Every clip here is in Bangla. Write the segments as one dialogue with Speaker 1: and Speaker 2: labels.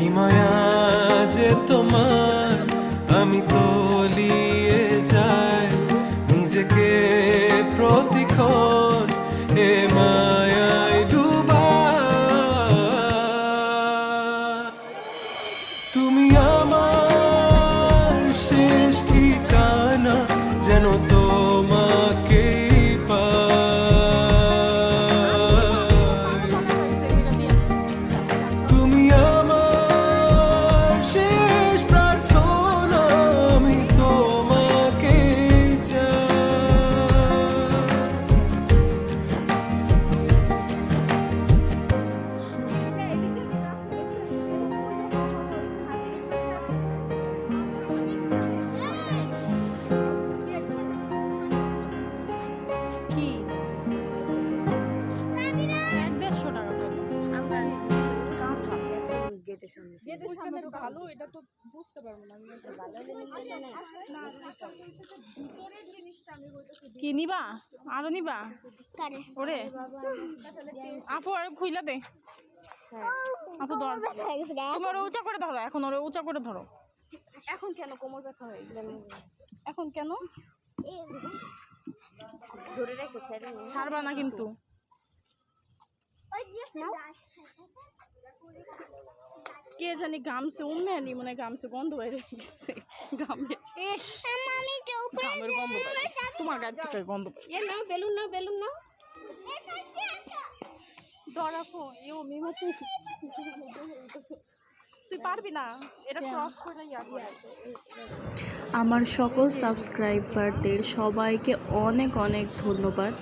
Speaker 1: কি মায়া যে তোমার, আমি তলিয়ে যাই নিজেকে প্রতিক্ষণ এ মায়ায় ডুবা। তুমি আমার শেষ ঠিকানা, যেন তোমাকে তুমি আমার শেষ প্রার্থনা, আমি তোমাকে চাই।
Speaker 2: কি 150 টাকা পড়লো।
Speaker 3: গেটের সামনে তো ভালো, এটা তো বুঝতে পারবো না আমি। ভিতরের জিনিসটা আমি বলতেছি
Speaker 2: কি নিবা? আরো নিবা? ওরে আপু আর খুইলা দে। আপু ধর, তুমি ওরে উঁচা করে ধরো, এখন ওরে উঁচা করে ধরো।
Speaker 3: এখন কেন কোমর ব্যথা হয়ে গেল? এখন কেন ধরে রেখেছে?
Speaker 2: ছাড়বা না কিন্তু।
Speaker 3: কে জানি গামছে উম্মেনি, মনে গামছে গন্ধ বাইরে গেছে। গামে
Speaker 2: ইস গামের গন্ধ পাই, তোমার গাছ থেকে গন্ধ পাই।
Speaker 3: এ নাও বেলুন, নাও বেলুন, নাও ধরাফো ইও মিমো। তুই পারবি না, এটা ক্রস করে ইয়া করে।
Speaker 4: আমার সকল সাবস্ক্রাইবারদের সবাইকে অনেক অনেক ধন্যবাদ।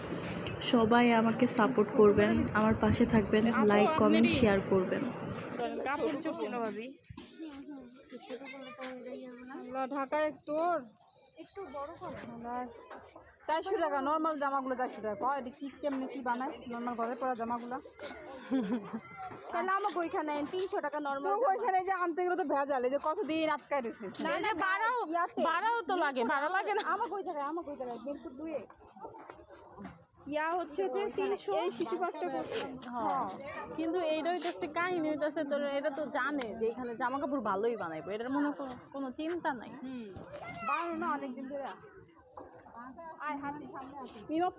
Speaker 4: সবাই আমাকে সাপোর্ট করবেন, আমার পাশে থাকবেন, লাইক কমেন্ট শেয়ার করবেন।
Speaker 2: কাপড় চুপছিল ভাবি।
Speaker 5: ঢাকায় তোর
Speaker 3: একটু বড় করো।
Speaker 5: 400 টাকা নর্মাল জামাগুলো 400 টাকা কয়, এটা কি কেমনে কি বানায় নর্মাল ঘরে পরা জামাগুলো?
Speaker 3: তাহলে আমাকে ওইখানে 300 টাকা
Speaker 5: তো
Speaker 3: নরমাল।
Speaker 5: ওইখানে যে আনতে গেলে তো ভেজাল, এই যে কতদিন আটকায় রয়েছে।
Speaker 2: না না ভাড়াও তো লাগে, ভাড়া লাগে না।
Speaker 3: আমাকে ওই জায়গায় মিরপুর 2 এ ইয়া হচ্ছে যে 300 এই শিশু পাঁচটা করছে।
Speaker 2: হ্যাঁ, কিন্তু এইটা হইতেছে কাহিনী হইতেছে তোর, এটা তো জানে যে এখানে জামা কাপড় ভালোই বানাইবো, এটার মনে কোনো চিন্তা নাই।
Speaker 5: বানানো না অনেকদিন ধরে। আয় হাতি সামনে আছে।
Speaker 3: মিমা